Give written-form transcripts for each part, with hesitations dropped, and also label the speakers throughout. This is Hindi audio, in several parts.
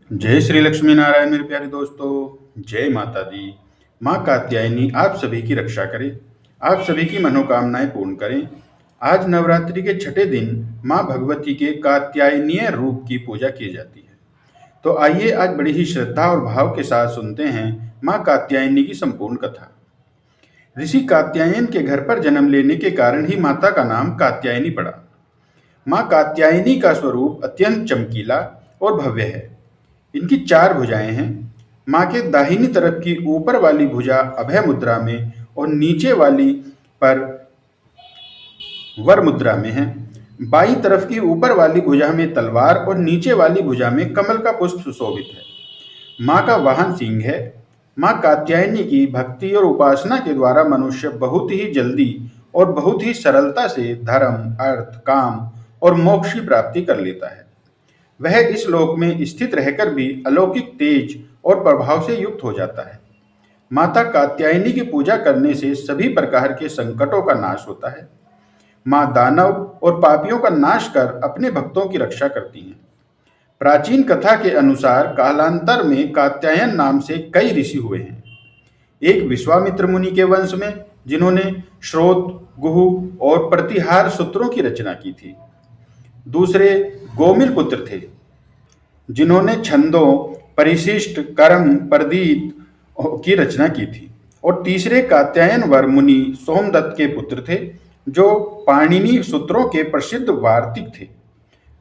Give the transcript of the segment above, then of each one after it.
Speaker 1: जय श्री लक्ष्मी नारायण मेरे प्यारे दोस्तों। जय माता दी। माँ कात्यायनी आप सभी की रक्षा करे, आप सभी की मनोकामनाएं पूर्ण करें। आज नवरात्रि के छठे दिन माँ भगवती के कात्यायनीय रूप की पूजा की जाती है। तो आइए आज बड़ी ही श्रद्धा और भाव के साथ सुनते हैं माँ कात्यायनी की संपूर्ण कथा। ऋषि कात्यायन के घर पर जन्म लेने के कारण ही माता का नाम कात्यायनी पड़ा। माँ कात्यायनी का स्वरूप अत्यंत चमकीला और भव्य है। इनकी चार भुजाएं हैं। माँ के दाहिनी तरफ की ऊपर वाली भुजा अभय मुद्रा में और नीचे वाली पर वर मुद्रा में है। बाईं तरफ की ऊपर वाली भुजा में तलवार और नीचे वाली भुजा में कमल का पुष्प सुशोभित है। माँ का वाहन सिंह है। माँ कात्यायनी की भक्ति और उपासना के द्वारा मनुष्य बहुत ही जल्दी और बहुत ही सरलता से धर्म, अर्थ, काम और मोक्ष की प्राप्ति कर लेता है। वह इस लोक में स्थित रहकर भी अलौकिक तेज और प्रभाव से युक्त हो जाता है। माता कात्यायनी की पूजा करने से सभी प्रकार के संकटों का नाश होता है। माँ दानव और पापियों का नाश कर अपने भक्तों की रक्षा करती हैं। प्राचीन कथा के अनुसार कालांतर में कात्यायन नाम से कई ऋषि हुए हैं। एक विश्वामित्र मुनि के वंश में, जिन्होंने श्रोत, गुहु और प्रतिहार सूत्रों की रचना की थी। दूसरे गोमिल पुत्र थे, जिन्होंने छंदों, परिशिष्ट, कर्म, प्रदीप की रचना की थी। और तीसरे कात्यायन वर मुनि सोमदत्त के पुत्र थे, जो पाणिनि सूत्रों के प्रसिद्ध वार्तिक थे।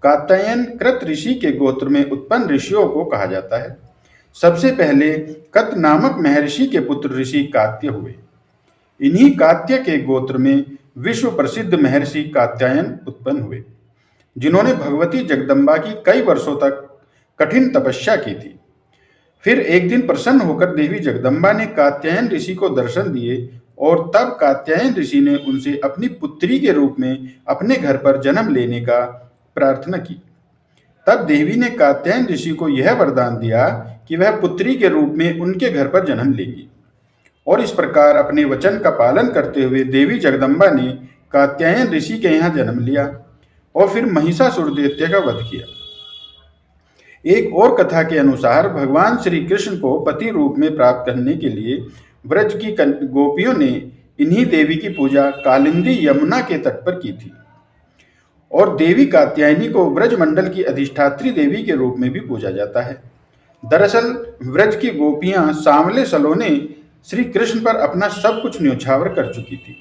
Speaker 1: कात्यायन कृत ऋषि के गोत्र में उत्पन्न ऋषियों को कहा जाता है। सबसे पहले कत नामक महर्षि के पुत्र ऋषि कात्य हुए। इन्हीं कात्य के गोत्र में विश्व प्रसिद्ध महर्षि कात्यायन उत्पन्न हुए, जिन्होंने भगवती जगदम्बा की कई वर्षों तक कठिन तपस्या की थी। फिर एक दिन प्रसन्न होकर देवी जगदम्बा ने कात्यायन ऋषि को दर्शन दिए और तब कात्यायन ऋषि ने उनसे अपनी पुत्री के रूप में अपने घर पर जन्म लेने का प्रार्थना की। तब देवी ने कात्यायन ऋषि को यह वरदान दिया कि वह पुत्री के रूप में उनके घर पर जन्म लेगी। और इस प्रकार अपने वचन का पालन करते हुए देवी जगदम्बा ने कात्यायन ऋषि के यहाँ जन्म लिया और फिर महिषासुर दैत्य का वध किया। एक और कथा के अनुसार भगवान श्री कृष्ण को पति रूप में प्राप्त करने के लिए ब्रज की गोपियों ने इन्हीं देवी की पूजा कालिंदी यमुना के तट पर की थी। और देवी कात्यायनी को ब्रजमंडल की अधिष्ठात्री देवी के रूप में भी पूजा जाता है। दरअसल ब्रज की गोपियां सांवले सलोने श्री कृष्ण पर अपना सब कुछ न्यौछावर कर चुकी थी।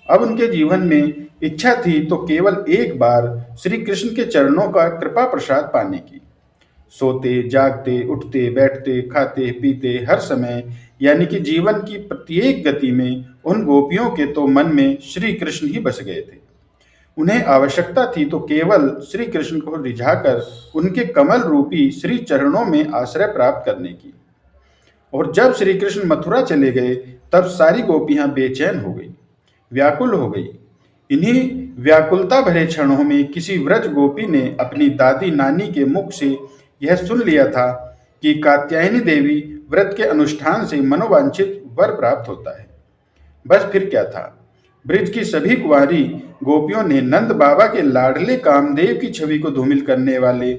Speaker 1: अब उनके जीवन में इच्छा थी तो केवल एक बार श्री कृष्ण के चरणों का कृपा प्रसाद पाने की। सोते, जागते, उठते, बैठते, खाते, पीते, हर समय यानी कि जीवन की प्रत्येक गति में उन गोपियों के तो मन में श्री कृष्ण ही बस गए थे। उन्हें आवश्यकता थी तो केवल श्री कृष्ण को रिझाकर उनके कमल रूपी श्री चरणों में आश्रय प्राप्त करने की। और जब श्री कृष्ण मथुरा चले गए, तब सारी गोपियां बेचैन हो गई, व्याकुल हो गई। इन्हीं व्याकुलता भरे क्षणों में किसी व्रज गोपी ने अपनी दादी नानी के मुख से यह सुन लिया था कि कात्यायनी देवी व्रत के अनुष्ठान से मनोवांछित वर प्राप्त होता है। बस फिर क्या था, ब्रिज की सभी कुंवारी गोपियों ने नंद बाबा के लाडले कामदेव की छवि को धूमिल करने वाले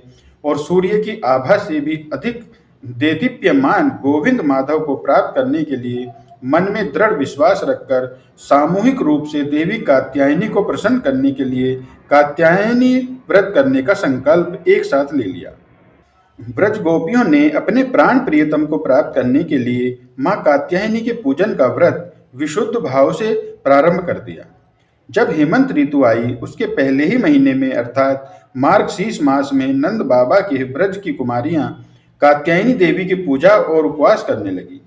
Speaker 1: और सूर्य की आभा से भी अधिक देदीप्यमान गोविंद माधव को प्राप्त करने के लिए मन में दृढ़ विश्वास रखकर सामूहिक रूप से देवी कात्यायनी को प्रसन्न करने के लिए कात्यायनी व्रत करने का संकल्प एक साथ ले लिया। ब्रज गोपियों ने अपने प्राण प्रियतम को प्राप्त करने के लिए मां कात्यायनी के पूजन का व्रत विशुद्ध भाव से प्रारंभ कर दिया। जब हेमंत ऋतु आई, उसके पहले ही महीने में अर्थात मार्गशीर्ष मास में नंद बाबा के ब्रज की कुमारियां कात्यायनी देवी की पूजा और उपवास करने लगी।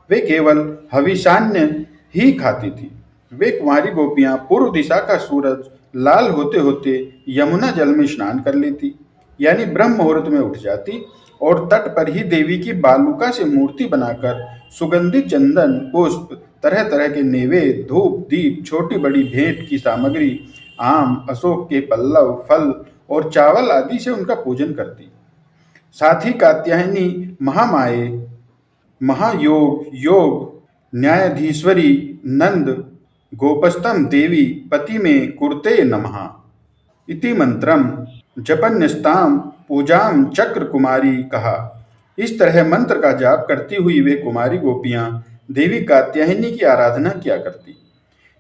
Speaker 1: वे केवल हविषान्न ही खाती थी। वे कुमारी गोपियां पूर्व दिशा का सूरज लाल होते होते यमुना जल में स्नान कर लेती, यानी ब्रह्म मुहूर्त में उठ जाती और तट पर ही देवी की बालुका से मूर्ति बनाकर सुगंधित चंदन, पुष्प, तरह तरह के नैवेद्य, धूप, दीप, छोटी बड़ी भेंट की सामग्री, आम, अशोक के पल्लव, फल और चावल आदि से उनका पूजन करती। साथ ही कात्यायनी महामाये, महायोग, योग, न्यायाधीश्वरी, नंद, गोपस्तम देवी पति में कुरते नमः इति मंत्रम जपन्यस्ताम पूजाम चक्र कुमारी कहा। इस तरह मंत्र का जाप करती हुई वे कुमारी गोपियां देवी कात्यायनी की आराधना किया करती।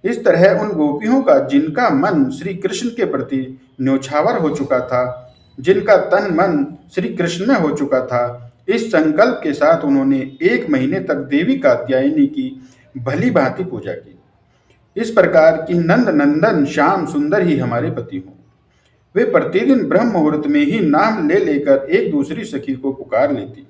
Speaker 1: इस तरह उन गोपियों का जिनका मन श्री कृष्ण के प्रति न्योछावर हो चुका था, जिनका तन मन श्री कृष्ण में हो चुका था, इस संकल्प के साथ उन्होंने 1 महीने तक देवी कात्यायनी की भली भांति पूजा की। इस प्रकार की नंद नंदन श्याम सुंदर ही हमारे पति हों। वे प्रतिदिन ब्रह्म मुहूर्त में ही नाम ले लेकर एक दूसरी सखी को पुकार लेती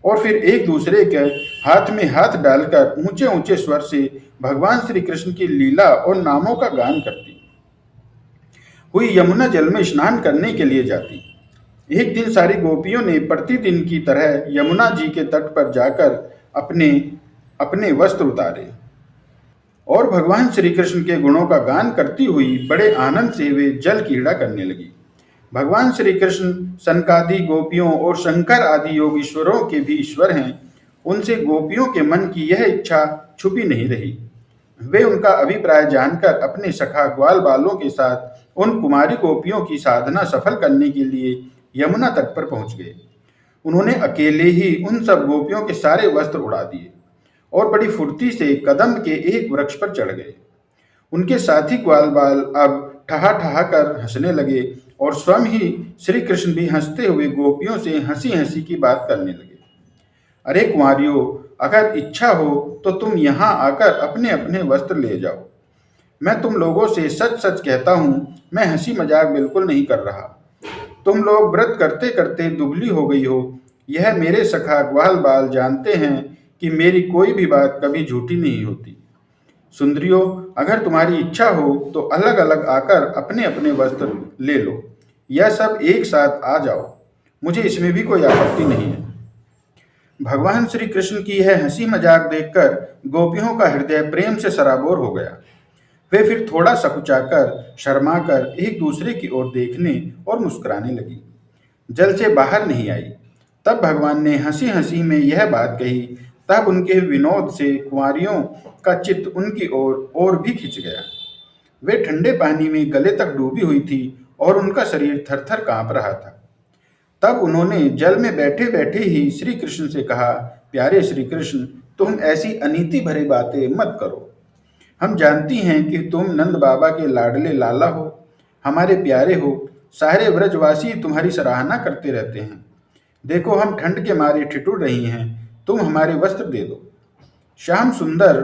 Speaker 1: और फिर एक दूसरे के हाथ में हाथ डालकर ऊंचे ऊंचे स्वर से भगवान श्री कृष्ण की लीला और नामों का गान करती हुई यमुना जल में स्नान करने के लिए जाती। एक दिन सारी गोपियों ने प्रतिदिन की तरह यमुना जी के तट पर जाकर अपने अपने वस्त्र उतारे और भगवान श्री कृष्ण के गुणों का गान करती हुई बड़े आनंद से वे जल क्रीड़ा करने लगी। भगवान श्री कृष्ण सनकादि गोपियों और शंकर आदि योगीश्वरों के भी ईश्वर हैं। उनसे गोपियों के मन की यह इच्छा छुपी नहीं रही। वे उनका अभिप्राय जानकर अपने सखा ग्वाल बालों के साथ उन कुमारी गोपियों की साधना सफल करने के लिए यमुना तट पर पहुंच गए। उन्होंने अकेले ही उन सब गोपियों के सारे वस्त्र उड़ा दिए और बड़ी फुर्ती से कदम के एक वृक्ष पर चढ़ गए। उनके साथी ग्वाल बाल अब ठहा ठहा कर हंसने लगे और स्वयं ही श्री कृष्ण भी हंसते हुए गोपियों से हंसी हंसी की बात करने लगे। अरे कुंवारियों, अगर इच्छा हो तो तुम यहाँ आकर अपने अपने वस्त्र ले जाओ। मैं तुम लोगों से सच सच कहता हूँ, मैं हंसी मजाक बिल्कुल नहीं कर रहा। तुम लोग व्रत करते करते दुबली हो गई हो। यह मेरे सखा ग्वाल बाल जानते हैं कि मेरी कोई भी बात कभी झूठी नहीं होती। सुंदरियों, अगर तुम्हारी इच्छा हो तो अलग अलग आकर अपने अपने वस्त्र ले लो या सब एक साथ आ जाओ, मुझे इसमें भी कोई आपत्ति नहीं है। भगवान श्री कृष्ण की यह हंसी मजाक देखकर गोपियों का हृदय प्रेम से सराबोर हो गया। वे फिर थोड़ा सकुचाकर शर्माकर एक दूसरे की ओर देखने और मुस्कुराने लगी। जल से बाहर नहीं आई। तब भगवान ने हंसी हंसी में यह बात कही। तब उनके विनोद से कुंवारियों का चित्त उनकी ओर और भी खिंच गया। वे ठंडे पानी में गले तक डूबी हुई थी और उनका शरीर थर थर कांप रहा था। तब उन्होंने जल में बैठे बैठे ही श्री कृष्ण से कहा, प्यारे श्री कृष्ण, तुम ऐसी अनीति भरी बातें मत करो। हम जानती हैं कि तुम नंद बाबा के लाडले लाला हो, हमारे प्यारे हो। सारे व्रजवासी तुम्हारी सराहना करते रहते हैं। देखो, हम ठंड के मारे ठिठुर रही हैं, तुम हमारे वस्त्र दे दो। श्याम सुंदर,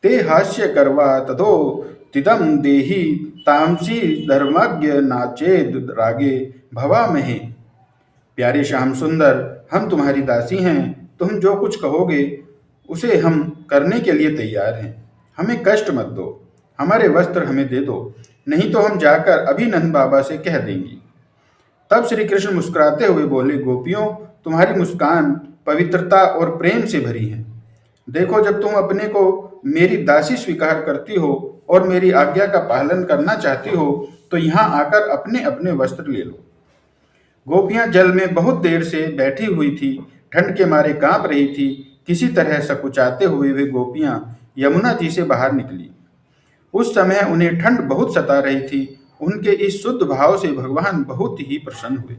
Speaker 1: ते हास्य करवा तथो तिदम देही तामसी धर्मज्ञ नाचेद रागे भवा महे। प्यारे श्याम सुंदर, हम तुम्हारी दासी हैं। तुम जो कुछ कहोगे उसे हम करने के लिए तैयार हैं। हमें कष्ट मत दो, हमारे वस्त्र हमें दे दो, नहीं तो हम जाकर अभी नंद बाबा से कह देंगी। तब श्री कृष्ण मुस्कुराते हुए बोले, गोपियों, तुम्हारी मुस्कान पवित्रता और प्रेम से भरी है। देखो, जब तुम अपने को मेरी दासी स्वीकार करती हो और मेरी आज्ञा का पालन करना चाहती हो तो यहाँ आकर अपने अपने वस्त्र ले लो। गोपियां जल में बहुत देर से बैठी हुई थी, ठंड के मारे कांप रही थी। किसी तरह सकुचाते हुए वे गोपियां यमुना जी से बाहर निकली। उस समय उन्हें ठंड बहुत सता रही थी। उनके इस शुद्ध भाव से भगवान बहुत ही प्रसन्न हुए।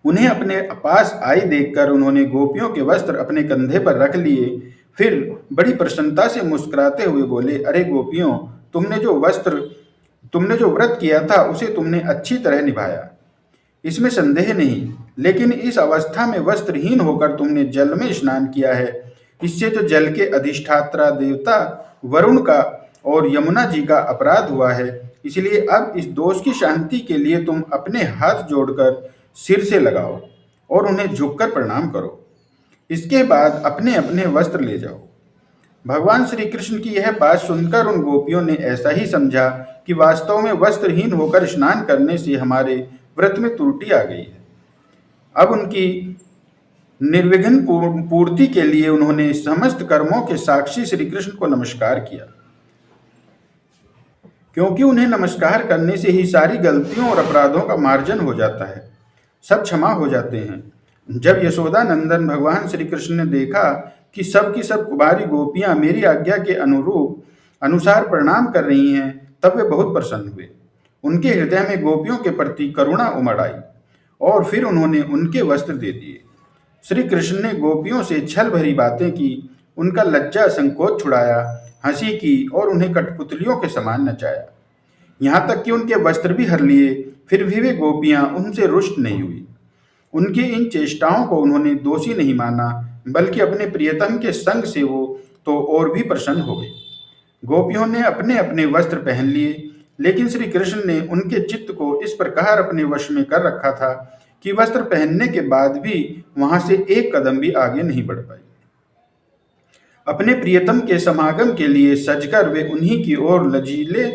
Speaker 1: उन्हें अपने पास आई देखकर उन्होंने गोपियों के वस्त्र अपने कंधे पर रख लिए। फिर बड़ी प्रसन्नता से मुस्कुराते हुए बोले, अरे गोपियों, तुमने जो व्रत किया था उसे तुमने अच्छी तरह निभाया, इसमें संदेह नहीं। लेकिन इस अवस्था में वस्त्रहीन होकर तुमने जल में स्नान किया है। इससे तो जल के अधिष्ठात्रा देवता वरुण का और यमुना जी का अपराध हुआ है। इसलिए अब इस दोष की शांति के लिए तुम अपने हाथ जोड़कर सिर से लगाओ और उन्हें झुककर प्रणाम करो। इसके बाद अपने अपने वस्त्र ले जाओ। भगवान श्री कृष्ण की यह बात सुनकर उन गोपियों ने ऐसा ही समझा कि वास्तव में वस्त्रहीन होकर स्नान करने से हमारे व्रत में त्रुटि आ गई है। अब उनकी निर्विघ्न पूर्ति के लिए उन्होंने समस्त कर्मों के साक्षी श्री कृष्ण को नमस्कार किया, क्योंकि उन्हें नमस्कार करने से ही सारी गलतियों और अपराधों का मार्जन हो जाता है, सब क्षमा हो जाते हैं। जब यशोदा नंदन भगवान श्री कृष्ण ने देखा कि सब की सब कुमारी गोपियां मेरी आज्ञा के अनुसार प्रणाम कर रही हैं, तब वे बहुत प्रसन्न हुए। उनके हृदय में गोपियों के प्रति करुणा उमड़ आई। और फिर उन्होंने उनके वस्त्र दे दिए। श्री कृष्ण ने गोपियों से छल भरी बातें की, उनका लज्जा संकोच छुड़ाया, हंसी की और उन्हें कठपुतलियों के समान नचाया। यहाँ तक कि उनके वस्त्र भी हर लिए, फिर भी वे गोपियां उनसे रुष्ट नहीं हुई। उनकी इन चेष्टाओं को उन्होंने दोषी नहीं माना, बल्कि अपने प्रियतम के संग से वो तो और भी प्रसन्न हो गई। गोपियों ने अपने अपने वस्त्र पहन लिए, लेकिन श्री कृष्ण ने उनके चित्त को इस प्रकार अपने वश में कर रखा था कि वस्त्र पहनने के बाद भी वहां से एक कदम भी आगे नहीं बढ़ पाई। अपने प्रियतम के समागम के लिए सजकर वे उन्हीं की ओर लजीले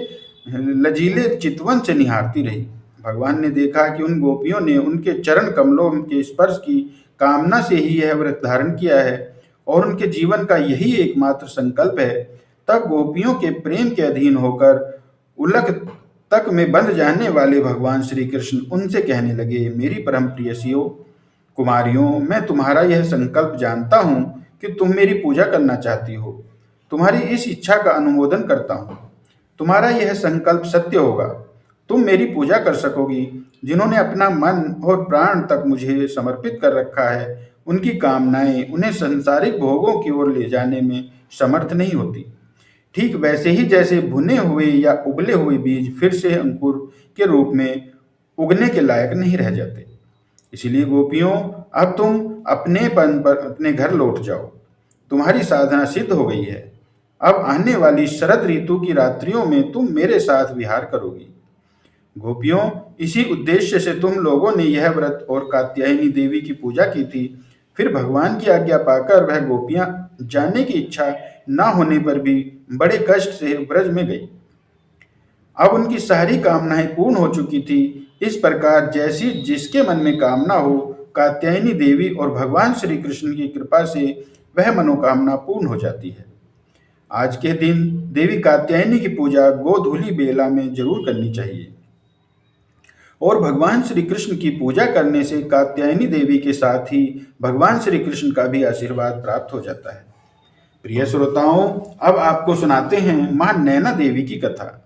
Speaker 1: लजीले चितवन से निहारती रही। भगवान ने देखा कि उन गोपियों ने उनके चरण कमलों के स्पर्श की कामना से ही यह व्रत धारण किया है और उनके जीवन का यही एकमात्र संकल्प है। तब गोपियों के प्रेम के अधीन होकर उलक तक में बंध जाने वाले भगवान श्री कृष्ण उनसे कहने लगे, मेरी परम प्रियसियों, कुमारियों, मैं तुम्हारा यह संकल्प जानता हूँ कि तुम मेरी पूजा करना चाहती हो। तुम्हारी इस इच्छा का अनुमोदन करता हूँ। तुम्हारा यह संकल्प सत्य होगा। तुम मेरी पूजा कर सकोगी। जिन्होंने अपना मन और प्राण तक मुझे समर्पित कर रखा है, उनकी कामनाएं उन्हें सांसारिक भोगों की ओर ले जाने में समर्थ नहीं होती। ठीक वैसे ही जैसे भुने हुए या उबले हुए बीज फिर से अंकुर के रूप में उगने के लायक नहीं रह जाते। इसलिए गोपियों, अब तुम अपनेपन पर अपने घर लौट जाओ। तुम्हारी साधना सिद्ध हो गई है। अब आने वाली शरद ऋतु की रात्रियों में तुम मेरे साथ विहार करोगी। गोपियों, इसी उद्देश्य से तुम लोगों ने यह व्रत और कात्यायनी देवी की पूजा की थी। फिर भगवान की आज्ञा पाकर वह गोपियां जाने की इच्छा न होने पर भी बड़े कष्ट से ब्रज में गई। अब उनकी सारी कामनाएं पूर्ण हो चुकी थी। इस प्रकार जैसी जिसके मन में कामना हो, कात्यायनी देवी और भगवान श्री कृष्ण की कृपा से वह मनोकामना पूर्ण हो जाती है। आज के दिन देवी कात्यायनी की पूजा गोधूली बेला में जरूर करनी चाहिए और भगवान श्री कृष्ण की पूजा करने से कात्यायनी देवी के साथ ही भगवान श्री कृष्ण का भी आशीर्वाद प्राप्त हो जाता है। प्रिय श्रोताओं, अब आपको सुनाते हैं मां नैना देवी की कथा।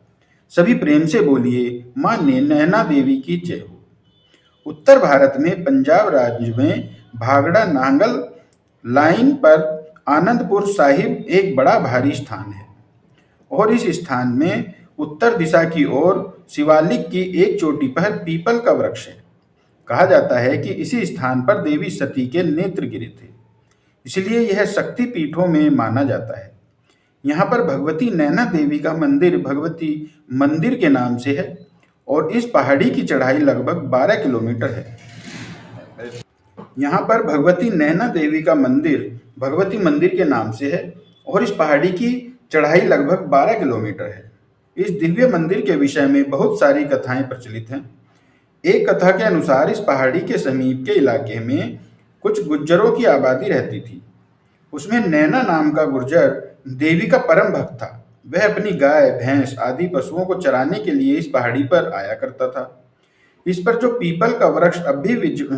Speaker 1: सभी प्रेम से बोलिए, मां नैना देवी की जय हो। उत्तर भारत में पंजाब राज्य में भागड़ा नांगल लाइन पर आनंदपुर साहिब एक बड़ा भारी स्थान है और इस स्थान में उत्तर दिशा की ओर शिवालिक की एक चोटी पर पीपल का वृक्ष है। कहा जाता है कि इसी स्थान पर देवी सती के नेत्र गिरे थे, इसलिए यह शक्ति पीठों में माना जाता है। यहाँ पर भगवती नैना देवी का मंदिर भगवती मंदिर के नाम से है और इस पहाड़ी की चढ़ाई लगभग 12 किलोमीटर है। यहाँ पर भगवती नैना देवी का मंदिर भगवती मंदिर के नाम से है और इस पहाड़ी की चढ़ाई लगभग 12 किलोमीटर है। इस दिव्य मंदिर के विषय में बहुत सारी कथाएं प्रचलित हैं। एक कथा के अनुसार इस पहाड़ी के समीप के इलाके में कुछ गुज्जरों की आबादी रहती थी। उसमें नैना नाम का गुर्जर देवी का परम भक्त था। वह अपनी गाय, भैंस आदि पशुओं को चराने के लिए इस पहाड़ी पर आया करता था। इस पर जो पीपल का वृक्ष अब भी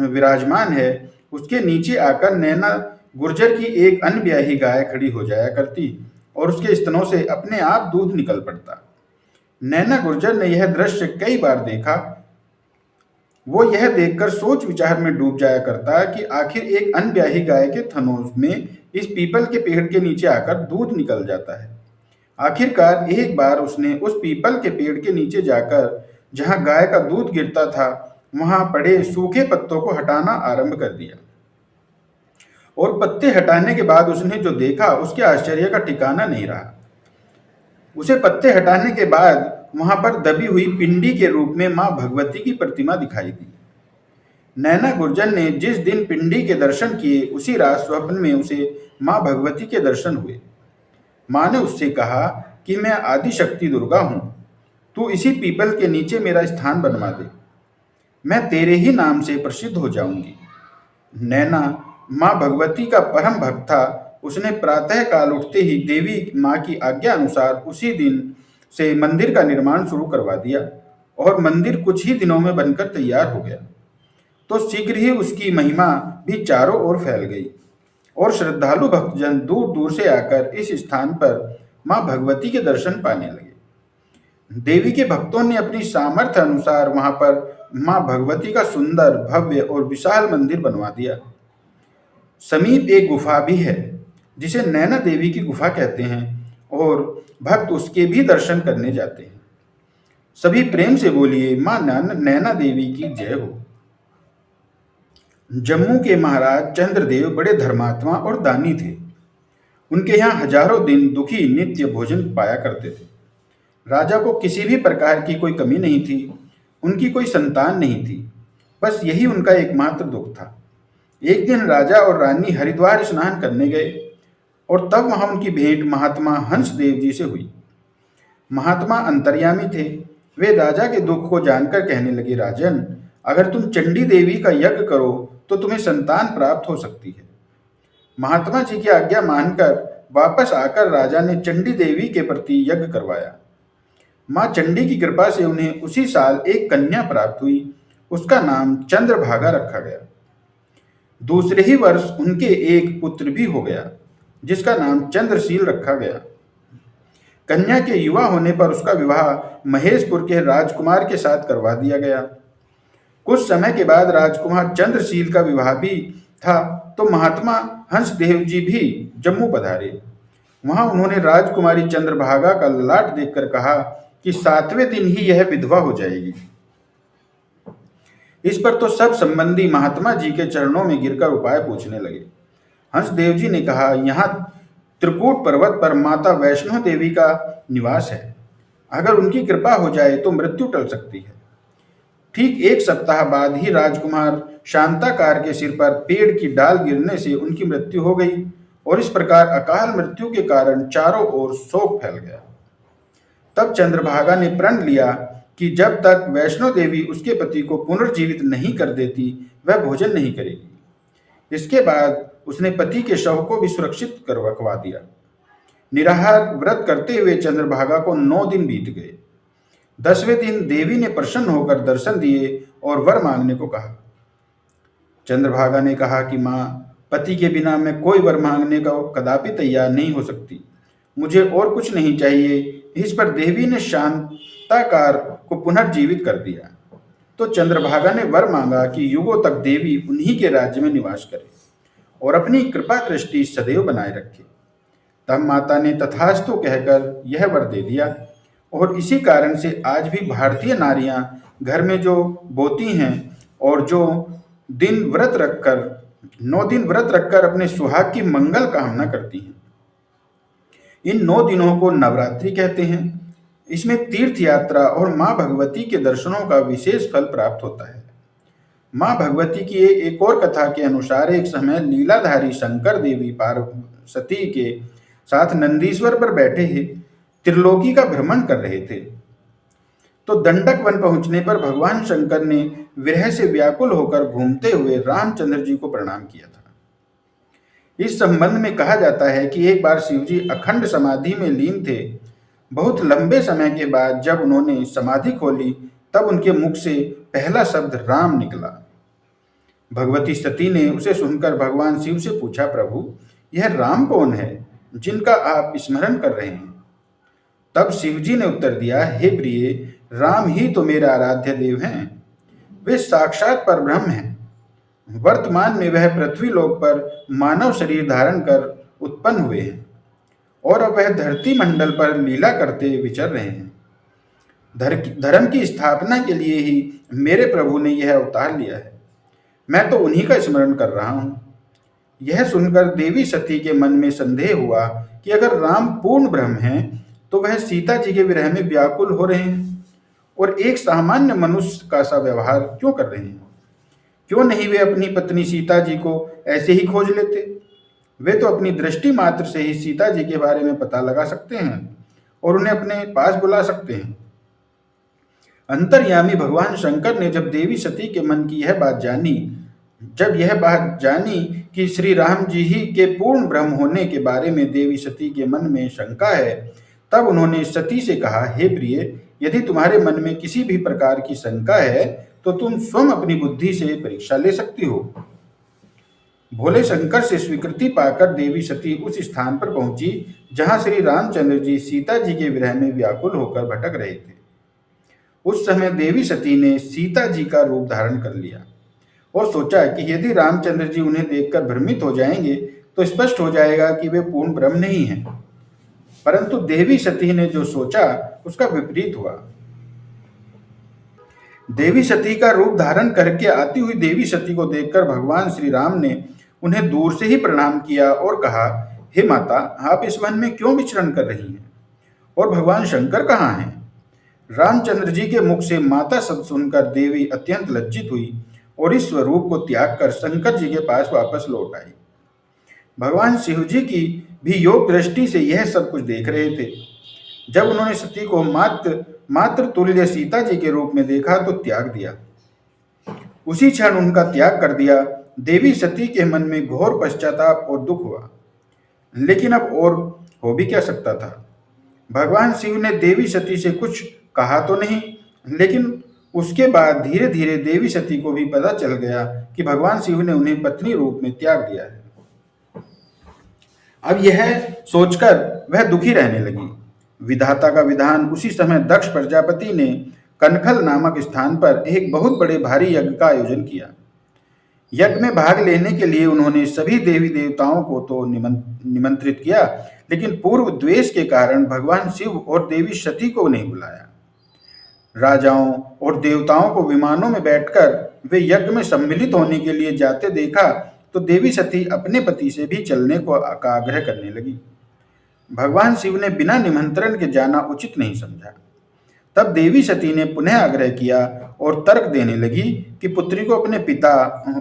Speaker 1: विराजमान है, उसके नीचे आकर नैना गुर्जर की एक अनब्याही गाय खड़ी हो जाया करती और उसके स्तनों से अपने आप दूध निकल पड़ता। नैना गुर्जर ने यह दृश्य कई बार देखा। वो यह देखकर सोच विचार में डूब जाया करता कि आखिर एक अनब्याही गाय के थनों में इस पीपल के पेड़ के नीचे आकर दूध निकल जाता है। आखिरकार एक बार उसने उस पीपल के पेड़ के नीचे जाकर जहां गाय का दूध गिरता था, वहां पड़े सूखे पत्तों को हटाना आरंभ कर दिया और पत्ते हटाने के बाद उसने जो देखा, उसके आश्चर्य का ठिकाना नहीं रहा। उसे पत्ते हटाने के बाद वहां पर दबी हुई पिंडी के रूप में मां भगवती की प्रतिमा दिखाई दी। नैना गुर्जर ने जिस दिन पिंडी के दर्शन किए, उसी रात स्वप्न में उसे मां भगवती के दर्शन हुए। मां ने उससे कहा कि मैं आदि शक्ति दुर्गा हूं, तू इसी पीपल के नीचे मेरा स्थान बनवा दे, मैं तेरे ही नाम से प्रसिद्ध हो जाऊंगी। नैना मां भगवती का परम भक्त था। उसने प्रातः काल उठते ही देवी मां की आज्ञा अनुसार उसी दिन से मंदिर का निर्माण शुरू करवा दिया और मंदिर कुछ ही दिनों में बनकर तैयार हो गया। तो शीघ्र ही उसकी महिमा भी चारों ओर फैल गई और श्रद्धालु भक्तजन दूर दूर से आकर इस स्थान पर मां भगवती के दर्शन पाने लगे। देवी के भक्तों ने अपनी सामर्थ्य अनुसार वहां पर माँ भगवती का सुंदर, भव्य और विशाल मंदिर बनवा दिया। समीप एक गुफा भी है जिसे नैना देवी की गुफा कहते हैं और भक्त उसके भी दर्शन करने जाते हैं। सभी प्रेम से बोलिए, माँ नैना देवी की जय हो। जम्मू के महाराज चंद्रदेव बड़े धर्मात्मा और दानी थे। उनके यहाँ हजारों दिन दुखी नित्य भोजन पाया करते थे। राजा को किसी भी प्रकार की कोई कमी नहीं थी। उनकी कोई संतान नहीं थी। बस यही उनका एकमात्र दुख था। एक दिन राजा और रानी हरिद्वार स्नान करने गए और तब वहां उनकी भेंट महात्मा हंस देव जी से हुई। महात्मा अंतर्यामी थे। वे राजा के दुख को जानकर कहने लगे, राजन, अगर तुम चंडी देवी का यज्ञ करो तो तुम्हें संतान प्राप्त हो सकती है। महात्मा जी की आज्ञा मानकर वापस आकर राजा ने चंडी देवी के प्रति यज्ञ करवाया। माँ चंडी की कृपा से उन्हें उसी साल एक कन्या प्राप्त हुई। उसका नाम चंद्रभागा रखा गया। दूसरे ही वर्ष उनके एक पुत्र भी हो गया जिसका नाम चंद्रशील रखा गया। कन्या के युवा होने पर उसका विवाह महेशपुर के राजकुमार के साथ करवा दिया गया। कुछ समय के बाद राजकुमार चंद्रशील का विवाह भी था तो महात्मा हंसदेव जी भी जम्मू पधारे। वहां उन्होंने राजकुमारी चंद्रभागा का ललाट देखकर कहा कि 7वें दिन ही यह विधवा हो जाएगी। इस पर तो सब संबंधी महात्मा जी के चरणों में गिरकर उपाय पूछने लगे। हंसदेव जी ने कहा, यहाँ त्रिकूट पर्वत पर माता वैष्णो देवी का निवास है। अगर उनकी कृपा हो जाए तो मृत्यु टल सकती है। ठीक एक सप्ताह बाद ही राजकुमार शांताकार के सिर पर पेड़ की डाल गिरने से उनकी मृत्यु हो गई और इस प्रकार अकाल मृत्यु के कारण चारों ओर शोक फैल गया। तब चंद्रभागा ने प्रण लिया कि जब तक वैष्णो देवी उसके पति को पुनर्जीवित नहीं कर देती वह भोजन नहीं करेगी। इसके बाद उसने पति के शव को भी सुरक्षित कर रखवा दिया। निराहार व्रत करते हुए चंद्रभागा को 9 दिन बीत गए। 10वें दिन देवी ने प्रसन्न होकर दर्शन दिए और वर मांगने को कहा। चंद्रभागा ने कहा कि माँ, पति के बिना मैं कोई वर मांगने का कदापि तैयार नहीं हो सकती। मुझे और कुछ नहीं चाहिए। इस पर देवी ने शांताकार को पुनर्जीवित कर दिया। तो चंद्रभागा ने वर मांगा कि युगों तक देवी उन्हीं के राज्य में निवास करे और अपनी कृपा दृष्टि सदैव बनाए रखे। तब माता ने तथास्तु कहकर यह वर दे दिया और इसी कारण से आज भी भारतीय नारियां घर में जो बोती हैं और जो 9 दिन व्रत रखकर अपने सुहाग की मंगल कामना करती हैं। इन 9 दिनों को नवरात्रि कहते हैं। इसमें तीर्थ यात्रा और माँ भगवती के दर्शनों का विशेष फल प्राप्त होता है। माँ भगवती की एक और कथा के अनुसार एक समय लीलाधारी शंकर देवी पार्वती के साथ नंदीश्वर पर बैठे ही त्रिलोकी का भ्रमण कर रहे थे। तो दंडक वन पहुंचने पर भगवान शंकर ने विरह से व्याकुल होकर घूमते हुए रामचंद्र जी को प्रणाम किया था। इस संबंध में कहा जाता है कि एक बार शिवजी अखंड समाधि में लीन थे। बहुत लंबे समय के बाद जब उन्होंने समाधि खोली तब उनके मुख से पहला शब्द राम निकला। भगवती सती ने उसे सुनकर भगवान शिव से पूछा, प्रभु, यह राम कौन है जिनका आप स्मरण कर रहे हैं? तब शिवजी ने उत्तर दिया, हे प्रिय, राम ही तो मेरा आराध्य देव हैं। वे साक्षात परब्रह्म हैं। वर्तमान में वह पृथ्वी लोक पर मानव शरीर धारण कर उत्पन्न हुए हैं और अब वह धरती मंडल पर लीला करते विचर रहे हैं। धर्म की स्थापना के लिए ही मेरे प्रभु ने यह अवतार लिया है। मैं तो उन्हीं का स्मरण कर रहा हूं। यह सुनकर देवी सती के मन में संदेह हुआ कि अगर राम पूर्ण ब्रह्म हैं तो वह सीता जी के विरह में व्याकुल हो रहे हैं और एक सामान्य मनुष्य का सा व्यवहार क्यों कर रहे हैं? क्यों नहीं वे अपनी पत्नी सीता जी को ऐसे ही खोज लेते? वे तो अपनी दृष्टि मात्र से ही सीता जी के बारे में पता लगा सकते हैं और उन्हें अपने पास बुला सकते हैं। अंतर्यामी भगवान शंकर ने जब देवी सती के मन की यह बात जानी कि श्री राम जी ही के पूर्ण ब्रह्म होने के बारे में देवी सती के मन में शंका है, तब उन्होंने सती से कहा, हे प्रिय, यदि तुम्हारे मन में किसी भी प्रकार की शंका है तो तुम स्वयं अपनी बुद्धि से परीक्षा ले सकती हो। भोले शंकर से स्वीकृति पाकर देवी सती उस स्थान पर पहुंची जहां श्री रामचंद्र जी सीता जी के विरह में व्याकुल होकर भटक रहे थे। उस समय देवी सती ने सीता जी का रूप धारण कर लिया और सोचा कि यदि रामचंद्र जी उन्हें देखकर भ्रमित हो जाएंगे तो स्पष्ट हो जाएगा कि वे पूर्ण ब्रह्म नहीं हैं। परंतु देवी सती ने जो सोचा उसका विपरीत हुआ। देवी सती का रूप धारण करके आती हुई देवी सती को देखकर भगवान श्री राम ने उन्हें दूर से ही प्रणाम किया और कहा, हे माता, आप इस वन में क्यों विचरण कर रही हैं? और भगवान शंकर कहाँ हैं? रामचंद्र जी के मुख से माता शब्द सुनकर देवी अत्यंत लज्जित हुई और इस स्वरूप को त्याग कर शंकर जी के पास वापस लौट आई। भगवान शिव जी की भी योग दृष्टि से यह सब कुछ देख रहे थे। जब उन्होंने सती को मात्र मात्र तुल्य सीता जी के रूप में देखा तो त्याग दिया। उसी क्षण उनका त्याग कर दिया। देवी सती के मन में घोर पश्चाताप और दुख हुआ। लेकिन अब और हो भी क्या सकता था? भगवान शिव ने देवी सती से कुछ कहा तो नहीं, लेकिन उसके बाद धीरे धीरे देवी सती को भी पता चल गया कि भगवान शिव ने उन्हें पत्नी रूप में त्याग दिया है। अब यह सोचकर वह दुखी रहने लगी। विधाता का विधान उसी समय दक्ष प्रजापति ने कनखल नामक स्थान पर एक बहुत बड़े भारी यज्ञ का आयोजन किया। यज्ञ में भाग लेने के लिए उन्होंने सभी देवी देवताओं को तो निमंत्रित किया, लेकिन पूर्व द्वेष के कारण भगवान शिव और देवी सती को नहीं बुलाया। राजाओं और देवताओं को विमानों में बैठकर वे यज्ञ में सम्मिलित होने के लिए जाते देखा तो देवी सती अपने पति से भी चलने का आग्रह करने लगी। भगवान शिव ने बिना निमंत्रण के जाना उचित नहीं समझा। तब देवी सती ने पुनः आग्रह किया और तर्क देने लगी कि पुत्री को अपने पिता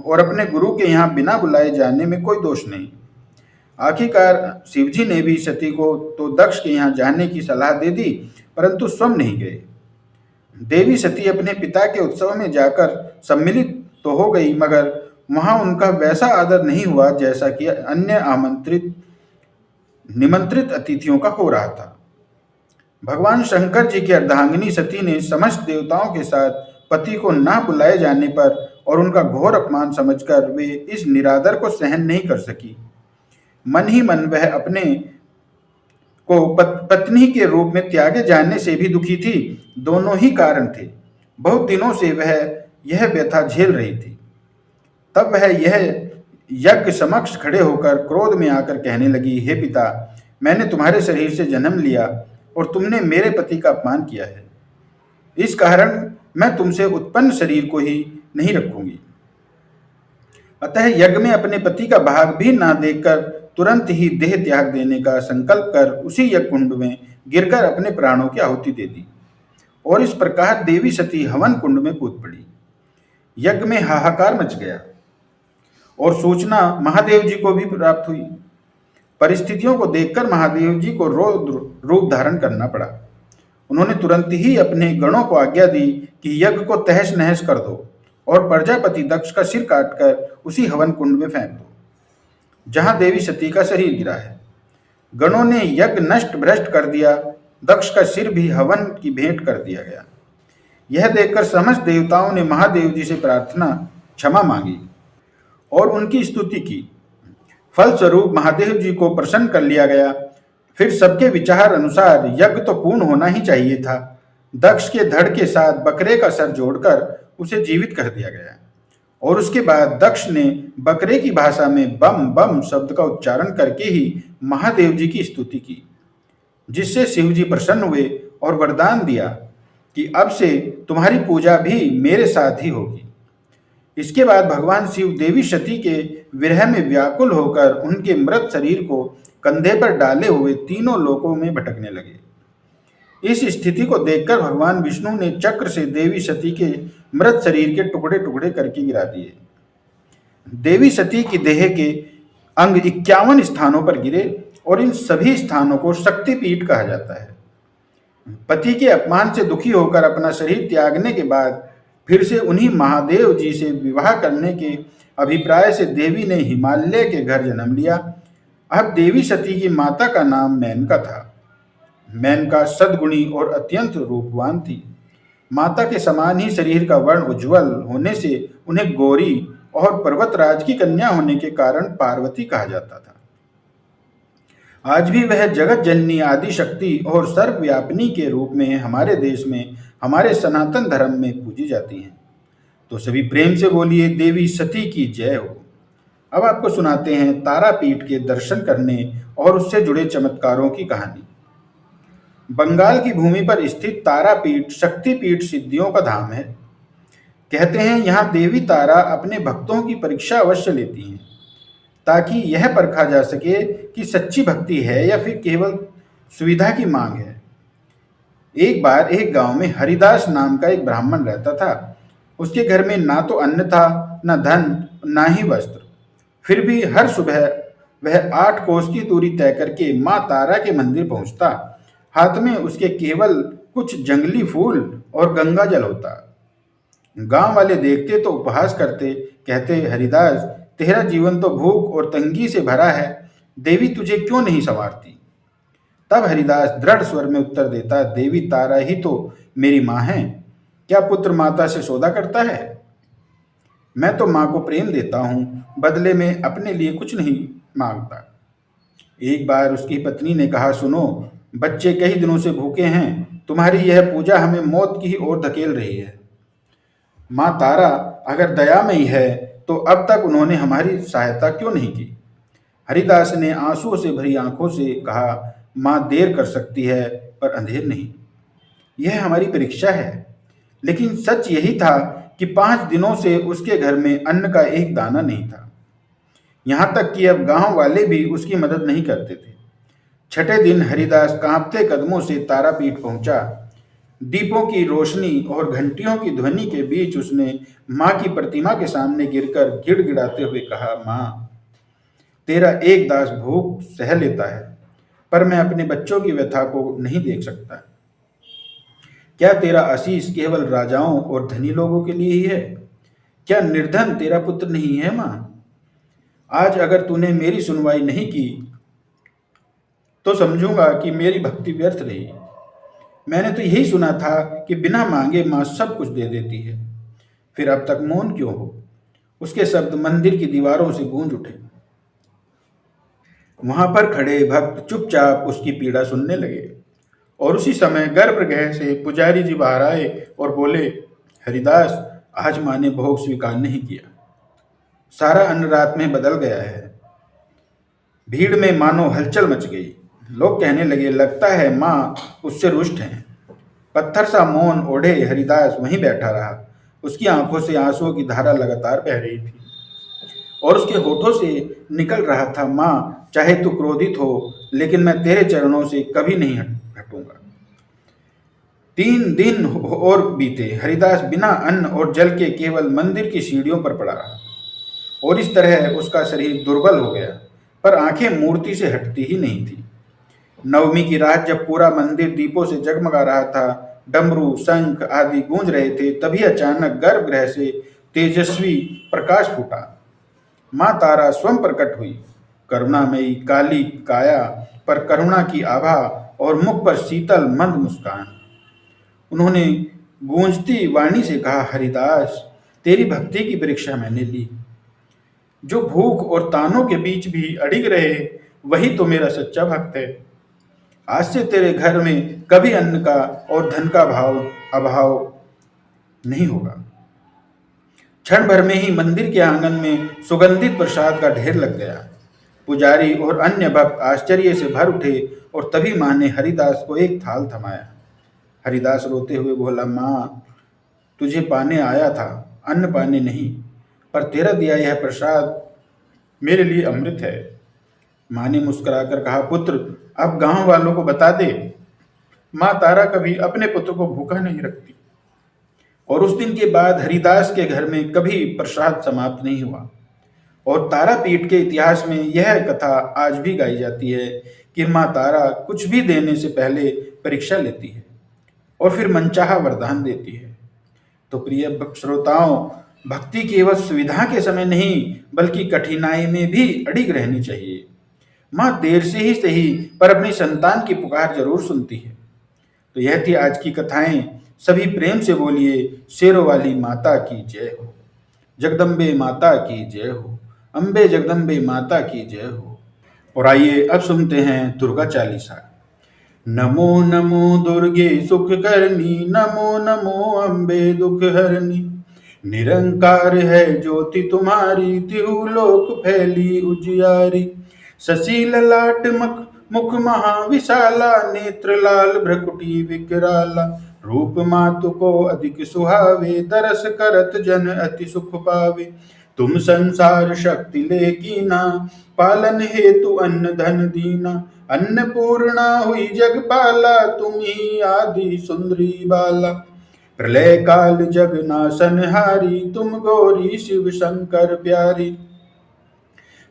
Speaker 1: और अपने गुरु के यहाँ बिना बुलाए जाने में कोई दोष नहीं। आखिरकार शिवजी ने भी सती को तो दक्ष के यहाँ जाने की सलाह दे दी, परंतु स्वयं नहीं गए। देवी सती अपने पिता के उत्सव में जाकर सम्मिलित तो हो गई, मगर वहां उनका वैसा आदर नहीं हुआ जैसा कि अन्य निमंत्रित अतिथियों का हो रहा था। भगवान शंकर जी की अर्धांगिनी सती ने समस्त देवताओं के साथ पति को ना बुलाए जाने पर और उनका घोर अपमान समझकर वे इस निरादर को सहन नहीं कर सकी। मन ही मन वह अपने को पत्नी के रूप में त्यागे जाने से भी दुखी थी। दोनों ही कारण थे। बहुत दिनों से वह यह व्यथा झेल रही थी। तब वह यह यज्ञ समक्ष खड़े होकर क्रोध में आकर कहने लगी, हे पिता, मैंने तुम्हारे शरीर से जन्म लिया और तुमने मेरे पति का अपमान किया है। इस कारण मैं तुमसे उत्पन्न शरीर को ही नहीं रखूंगी। अतः यज्ञ में अपने पति का भाग भी ना देखकर तुरंत ही देह त्याग देने का संकल्प कर उसी यज्ञ कुंड में गिरकर अपने प्राणों की आहुति दे दी और इस प्रकार देवी सती हवन कुंड में कूद पड़ी। यज्ञ में हाहाकार मच गया और सूचना महादेव जी को भी प्राप्त हुई। परिस्थितियों को देखकर महादेव जी को रौद्र रूप धारण करना पड़ा। उन्होंने तुरंत ही अपने गणों को आज्ञा दी कि यज्ञ को तहस नहस कर दो और प्रजापति दक्ष का सिर काटकर उसी हवन कुंड में फेंक दो जहां देवी सती का शरीर गिरा है। गणों ने यज्ञ नष्ट भ्रष्ट कर दिया। दक्ष का सिर भी हवन की भेंट कर दिया गया। यह देखकर समस्त देवताओं ने महादेव जी से प्रार्थना क्षमा मांगी और उनकी स्तुति की। फलस्वरूप महादेव जी को प्रसन्न कर लिया गया। फिर सबके विचार अनुसार यज्ञ तो पूर्ण होना ही चाहिए था। दक्ष के धड़ के साथ बकरे का सर जोड़कर उसे जीवित कर दिया गया और उसके बाद दक्ष ने बकरे की भाषा में बम बम शब्द का उच्चारण करके ही महादेव जी की स्तुति की, जिससे शिव जी प्रसन्न हुए और वरदान दिया कि अब से तुम्हारी पूजा भी मेरे साथ ही होगी। इसके बाद भगवान शिव देवी सती के विरह में व्याकुल होकर उनके मृत शरीर को कंधे पर डाले हुए तीनों लोकों में भटकने लगे। इस स्थिति को देखकर भगवान विष्णु ने चक्र से देवी सती के मृत शरीर के टुकड़े टुकड़े करके गिरा दिए। देवी सती की देह के अंग 51 स्थानों पर गिरे और इन सभी स्थानों को शक्तिपीठ कहा जाता है। पति के अपमान से दुखी होकर अपना शरीर त्यागने के बाद फिर से उन्हीं महादेव जी से विवाह करने के अभिप्राय से देवी ने हिमालय के घर जन्म लिया। अब देवी सती की माता का नाम मेनका था। मेनका सद्गुणी और अत्यंत रूपवान थी। माता के समान ही शरीर का वर्ण उज्ज्वल होने से उन्हें गौरी और पर्वतराज की कन्या होने के कारण पार्वती कहा जाता था। आज भी वह जगत जननी आदि शक्ति और सर्वव्यापिनी के रूप में हमारे देश में, हमारे सनातन धर्म में पूजी जाती हैं। तो सभी प्रेम से बोलिए, देवी सती की जय हो। अब आपको सुनाते हैं तारापीठ के दर्शन करने और उससे जुड़े चमत्कारों की कहानी। बंगाल की भूमि पर स्थित तारापीठ शक्तिपीठ सिद्धियों का धाम है। कहते हैं यहाँ देवी तारा अपने भक्तों की परीक्षा अवश्य लेती हैं, ताकि यह परखा जा सके कि सच्ची भक्ति है या फिर केवल सुविधा की मांग है। एक बार एक गांव में हरिदास नाम का एक ब्राह्मण रहता था। उसके घर में ना तो अन्न था, न धन, ना ही वस्त्र। फिर भी हर सुबह वह 8 कोस की दूरी तय करके माँ तारा के मंदिर पहुंचता। हाथ में उसके केवल कुछ जंगली फूल और गंगा जल होता। गांव वाले देखते तो उपहास करते, कहते, हरिदास, तेरा जीवन तो भूख और तंगी से भरा है, देवी तुझे क्यों नहीं संवारती। तब हरिदास दृढ़ स्वर में उत्तर देता, देवी तारा ही तो मेरी माँ है। क्या पुत्र माता से सौदा करता है? मैं तो माँ को प्रेम देता हूँ, बदले में अपने लिए कुछ नहीं मांगता। एक बार उसकी पत्नी ने कहा, सुनो, बच्चे कई दिनों से भूखे हैं, तुम्हारी यह पूजा हमें मौत की ओर धकेल रही है। माँ तारा अगर दयामयी है तो अब तक उन्होंने हमारी सहायता क्यों नहीं की? हरिदास ने आंसुओं से भरी आंखों से कहा, माँ देर कर सकती है पर अंधेर नहीं। यह हमारी परीक्षा है। लेकिन सच यही था कि 5 दिनों से उसके घर में अन्न का एक दाना नहीं था। यहाँ तक कि अब गांव वाले भी उसकी मदद नहीं करते थे। छठे दिन हरिदास कांपते कदमों से तारापीठ पहुंचा। दीपों की रोशनी और घंटियों की ध्वनि के बीच उसने माँ की प्रतिमा के सामने गिरकर गिड़गिड़ाते हुए कहा, माँ, तेरा एक दास भूख सह लेता है, पर मैं अपने बच्चों की व्यथा को नहीं देख सकता। क्या तेरा आशीष केवल राजाओं और धनी लोगों के लिए ही है? क्या निर्धन तेरा पुत्र नहीं है माँ? आज अगर तूने मेरी सुनवाई नहीं की तो समझूंगा कि मेरी भक्ति व्यर्थ रही। मैंने तो यही सुना था कि बिना मांगे माँ सब कुछ दे देती है। फिर अब तक मौन क्यों हो? उसके शब्द मंदिर की दीवारों से गूंज उठे। वहां पर खड़े भक्त चुपचाप उसकी पीड़ा सुनने लगे। और उसी समय गर्भगृह से पुजारी जी बाहर आए और बोले, हरिदास, आज माँ ने भोग स्वीकार नहीं किया। सारा अन्न रात में बदल गया है। भीड़ में मानो हलचल मच गई। लोग कहने लगे, लगता है माँ उससे रुष्ट हैं। पत्थर सा मौन ओढ़े हरिदास वहीं बैठा रहा। उसकी आंखों से आंसुओं की धारा लगातार बह रही थी और उसके होठों से निकल रहा था, माँ, चाहे तू क्रोधित हो, लेकिन मैं तेरे चरणों से कभी नहीं हटूंगा। 3 दिन और बीते। हरिदास बिना अन्न और जल के केवल मंदिर की सीढ़ियों पर पड़ा रहा और इस तरह उसका शरीर दुर्बल हो गया, पर आंखें मूर्ति से हटती ही नहीं थी। नवमी की रात जब पूरा मंदिर दीपों से जगमगा रहा था, डमरू, शंख आदि गूंज रहे थे, तभी अचानक गर्भगृह से तेजस्वी प्रकाश फूटा। माँ तारा स्वयं प्रकट हुई, करुणामयी काली काया पर करुणा की आभा और मुख पर शीतल मंद मुस्कान। उन्होंने गूंजती वाणी से कहा, हरिदास, तेरी भक्ति की परीक्षा मैंने ली। जो भूख और तानों के बीच भी अड़िग रहे, वही तो मेरा सच्चा भक्त है। आज से तेरे घर में कभी अन्न का और धन का अभाव नहीं होगा। क्षण भर में ही मंदिर के आंगन में सुगंधित प्रसाद का ढेर लग गया। पुजारी और अन्य भक्त आश्चर्य से भर उठे और तभी माँ ने हरिदास को एक थाल थमाया। हरिदास रोते हुए बोला, माँ, तुझे पाने आया था, अन्न पाने नहीं, पर तेरा दिया यह प्रसाद मेरे लिए अमृत है। माँ ने मुस्कुराकर कहा, पुत्र, अब गांव वालों को बता दे, माँ तारा कभी अपने पुत्र को भूखा नहीं रखती। और उस दिन के बाद हरिदास के घर में कभी प्रसाद समाप्त नहीं हुआ। और तारापीठ के इतिहास में यह कथा आज भी गाई जाती है कि माँ तारा कुछ भी देने से पहले परीक्षा लेती है और फिर मनचाहा वरदान देती है। तो प्रिय श्रोताओं, भक्ति केवल सुविधा के समय नहीं, बल्कि कठिनाई में भी अड़िग रहनी चाहिए। माँ देर से ही सही, पर अपनी संतान की पुकार जरूर सुनती है। तो यह थी आज की कथाएं। सभी प्रेम से बोलिए, शेरों वाली माता की जय हो, जगदम्बे माता की जय हो, अम्बे जगदम्बे माता की जय हो। और आइए अब सुनते हैं दुर्गा चालीसा। नमो नमो दुर्गे सुख करनी, नमो नमो अम्बे दुख हरनी। निरंकार है ज्योति तुम्हारी, तिहु लोक फैली उजियारी। शशि ललाट मुख महाविशाला, नेत्र लाल भ्रकुटी विकराला। रूप मातु को अधिक सुहावे, दरस करत जन अति सुख पावे। तुम संसार शक्ति ले कीना, पालन हेतु अन्न धन दीना। अन्नपूर्णा हुई जगपाला, तुम ही आदि सुंदरी बाला। प्रलय काल जगनाशन हारी, तुम गौरी शिव शंकर प्यारी।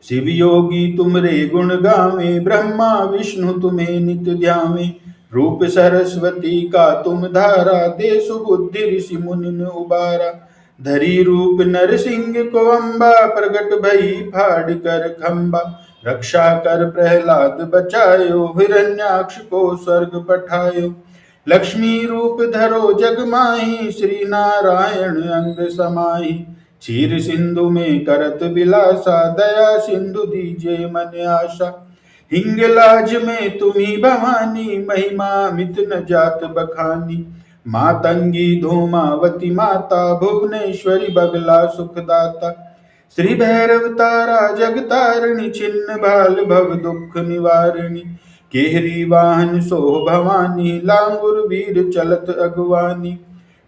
Speaker 1: शिव योगी तुमरे गुण गावे, ब्रह्मा विष्णु तुम्हें नित ध्यावे। रूप सरस्वती का तुम धारा, दे सुबुद्धि ऋषि मुनि उबारा। धरी रूप नरसिंह को अम्बा, प्रगट भई फाड़ कर खम्बा। रक्षा कर प्रहलाद बचायो, हिरण्याक्ष को स्वर्ग पठायो। लक्ष्मी रूप धरो जग माही, श्री नारायण अंग समाही। क्षीर सिंधु में करत विलासा, दया सिंधु दीजे मन आशा। हिंगलाज में तुम्ही भवानी, महिमा मित न जात बखानी। मातंगी धूमावती माता, भुवनेश्वरी बगला सुखदाता। श्री भैरव तारा जगतारिणी, छिन्न भाल भव दुख निवारिणी। केहरी वाहन सो भवानी, लांगुर वीर चलत अगवानी।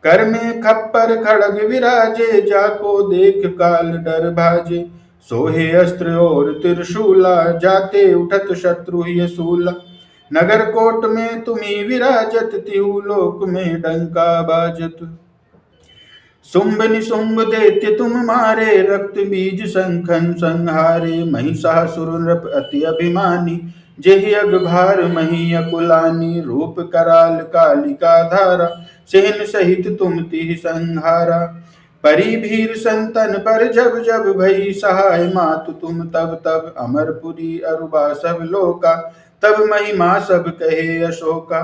Speaker 1: कर में खप्पर खड़ग विराजे, जाको देख काल डर भाजे। सोहे अस्त्र और त्रिशूला, जाते उठत शत्रु ये सूला। नगर कोट में तुम्ही विराजत, तिहु लोक में डंका बाजत। शुंभ निशुंभ दैत्य तुम मारे, रक्त बीज संखन संहारे। महिषासुर नृप अति अभिमानी, जेहि अगभार मही अकुलानी। रूप कराल कालिका धारा, सेन सहित तुम तिहि संहारा। परी भीर संतन पर जब जब, भई सहाय मातु तुम तब तब। अमरपुरी अरुबा सब लोका, तब महिमा सब कहे अशोका।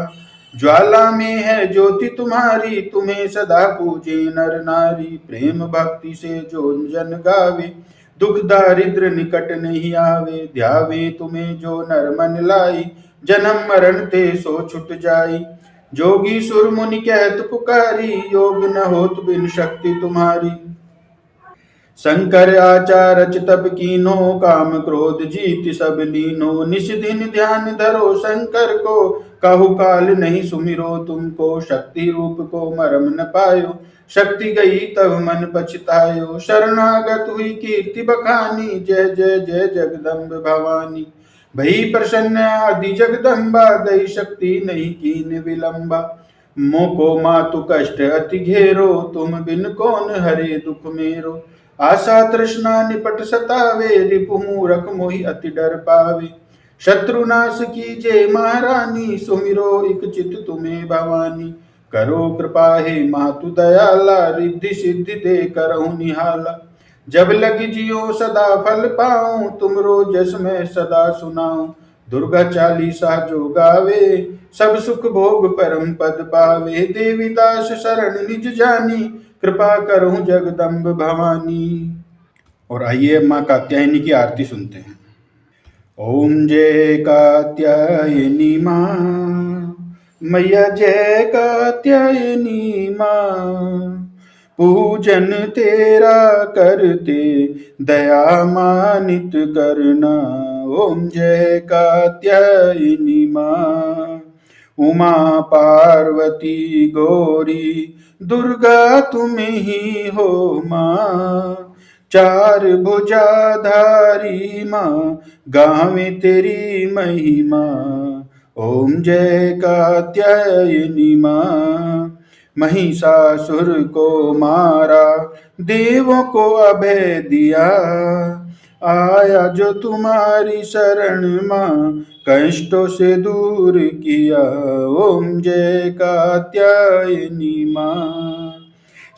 Speaker 1: ज्वाला में है ज्योति तुम्हारी, तुम्हें सदा पूजे नर नारी। प्रेम भक्ति से जो जन गावे, दुख दारिद्र निकट नहीं आवे। ध्यावे तुम्हें जो नर मन लाई, जन्म मरण ते सो छुट जाई। जोगी सुर मुनि कहत पुकारी, योग न होत बिन शक्ति तुम्हारी। शंकर आचार तप कीनो, काम क्रोध जीत सब लीनो। निश दिन ध्यान धरो शंकर को, काहू काल नहीं सुमिरो तुमको। शक्ति रूप को मरम न पायो, शक्ति गई तब मन पछतायो। शरणागत हुई कीर्ति बखानी, जय जय जय जगदम्ब भवानी। भई प्रसन्न आदि जगदम्बा, दई शक्ति नहीं कीन विलंबा। मोको मातु कष्ट अति घेरो, तुम बिन कौन हरे दुख मेरो। आशा तृष्णा निपट सतावे, रिपु मूरख मोहि अति डर पावे। शत्रुनाश कीजे महारानी, सुमिरो इक चित तुम्हें भवानी। करो कृपा हे मातु दयाला, रिद्धि सिद्धि दे करहु निहाला। जब लग जियो सदा फल पाऊं, तुमरो जस मैं सदा सुनाऊं। दुर्गा चालीसा जो गावे, सब सुख भोग परम पद पावे। देवीदास शरण निज जानी, कृपा करहूं जगदम्ब भवानी। और आइए माँ कात्यायनी की आरती सुनते हैं। ओम जय कात्यायनी माँ, मैया जय कात्यायनी माँ। पूजन तेरा करते, दया मानित करना। ओम जय कात्यायनी माँ। उमा पार्वती गौरी, दुर्गा तुम ही हो माँ। चार भुजाधारी माँ, गावे तेरी महिमा। ओम जय कात्यायनी माँ। महिषासुर को मारा, देवों को अभय दिया। आया जो तुम्हारी शरण माँ, कष्टों से दूर किया। ओम जय कात्यायनी माँ।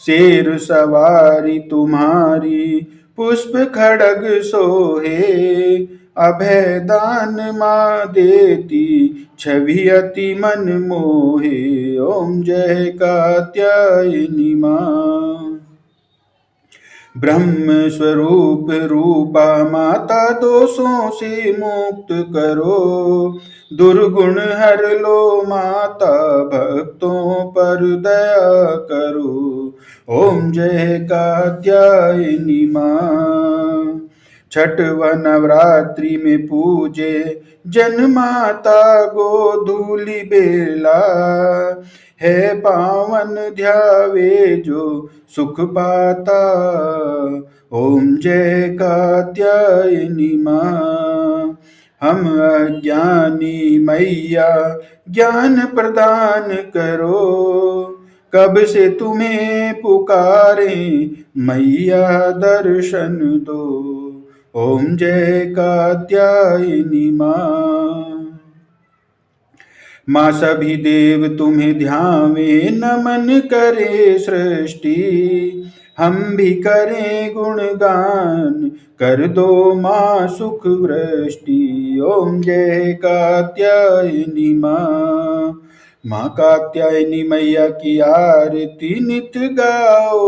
Speaker 1: शेर सवारी तुम्हारी, पुष्प खड़ग सोहे। अभय दान माँ देती, छवि अति मन मोहे। ओम जय कात्यायनी माँ। ब्रह्म स्वरूप रूपा माता दोषों से मुक्त करो। दुर्गुण हर लो माता भक्तों पर दया करो। ओम जय कात्यायनी माँ। छठ व नवरात्रि में पूजे जन माता गोधूलि बेला। है पावन ध्यावे जो सुख पाता। ओम जय कात्यायनी माँ। हम अज्ञानी मैया ज्ञान प्रदान करो। कब से तुम्हें पुकारे मैया दर्शन दो। ओम जय कात्यायनी माँ। माँ सभी देव तुम्हें ध्यावे नमन करे सृष्टि। हम भी करें गुणगान कर दो माँ सुख वृष्टि। ओम जय कात्यायनी माँ। माँ कात्यायनी मैया की आरती नित गाओ।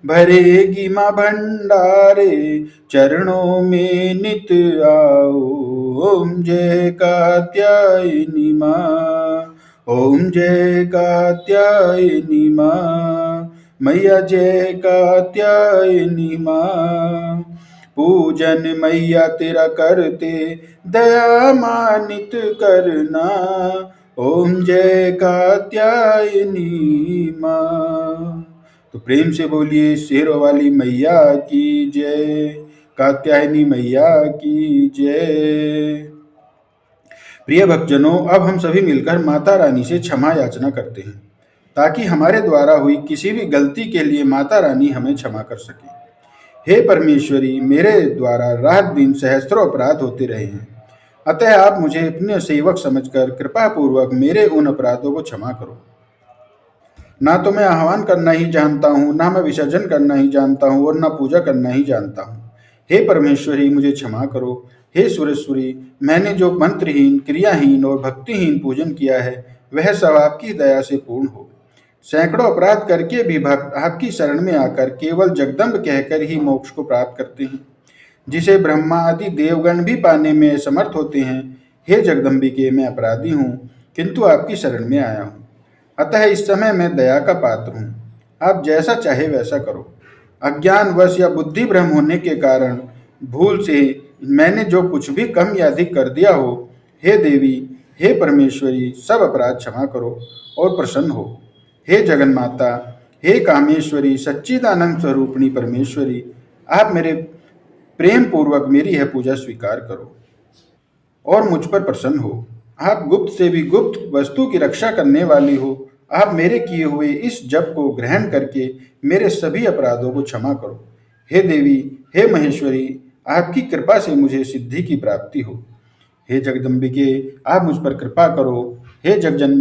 Speaker 1: भरेगी माँ भंडारे चरणों में नित आओ। ओम जय कात्यायनी माँ। ओम जय कात्यायनी माँ। मैया जय कात्यायनी माँ। पूजन मैया तेरा करते दया मानित करना। ओम जय कात्यायनी माँ। तो प्रेम से बोलिए शेरों वाली मैया की जय, कात्यायनी मैया की जय। प्रिय भक्तजनों, अब हम सभी मिलकर माता रानी से क्षमा याचना करते हैं ताकि हमारे द्वारा हुई किसी भी गलती के लिए माता रानी हमें क्षमा कर सके। हे परमेश्वरी, मेरे द्वारा रात दिन सहस्त्रों अपराध होते रहे हैं, अतः आप मुझे अपने सेवक समझकर कृपा पूर्वक मेरे उन अपराधों को क्षमा करो। ना तो मैं आह्वान करना ही जानता हूँ, ना मैं विसर्जन करना ही जानता हूँ और ना पूजा करना ही जानता हूँ। हे परमेश्वरी, मुझे क्षमा करो। हे सुरेश्वरी, मैंने जो मंत्रहीन, क्रियाहीन और भक्तिहीन पूजन किया है वह सब आपकी दया से पूर्ण हो। सैकड़ों अपराध करके भी भक्त आपकी शरण में आकर केवल जगदम्ब कहकर ही मोक्ष को प्राप्त करते हैं, जिसे ब्रह्मा आदि देवगण भी पाने में समर्थ होते हैं। हे जगदम्बिके, मैं अपराधी हूँ, किंतु आपकी शरण में आया हूँ। अतः इस समय मैं दया का पात्र हूँ। आप जैसा चाहे वैसा करो। अज्ञानवश या बुद्धि भ्रम होने के कारण भूल से मैंने जो कुछ भी कम या अधिक कर दिया हो, हे देवी, हे परमेश्वरी, सब अपराध क्षमा करो और प्रसन्न हो। हे जगन्माता, हे कामेश्वरी, सच्चिदानंद स्वरूपिणी परमेश्वरी, आप मेरे प्रेम पूर्वक मेरी यह पूजा स्वीकार करो और मुझ पर प्रसन्न हो। आप गुप्त से भी गुप्त वस्तु की रक्षा करने वाली हो। आप मेरे किए हुए इस जप को ग्रहण करके मेरे सभी अपराधों को क्षमा करो। हे देवी, हे महेश्वरी, आपकी कृपा से मुझे सिद्धि की प्राप्ति हो। हे जगदम्बिके, आप मुझ पर कृपा करो। हे जगजननी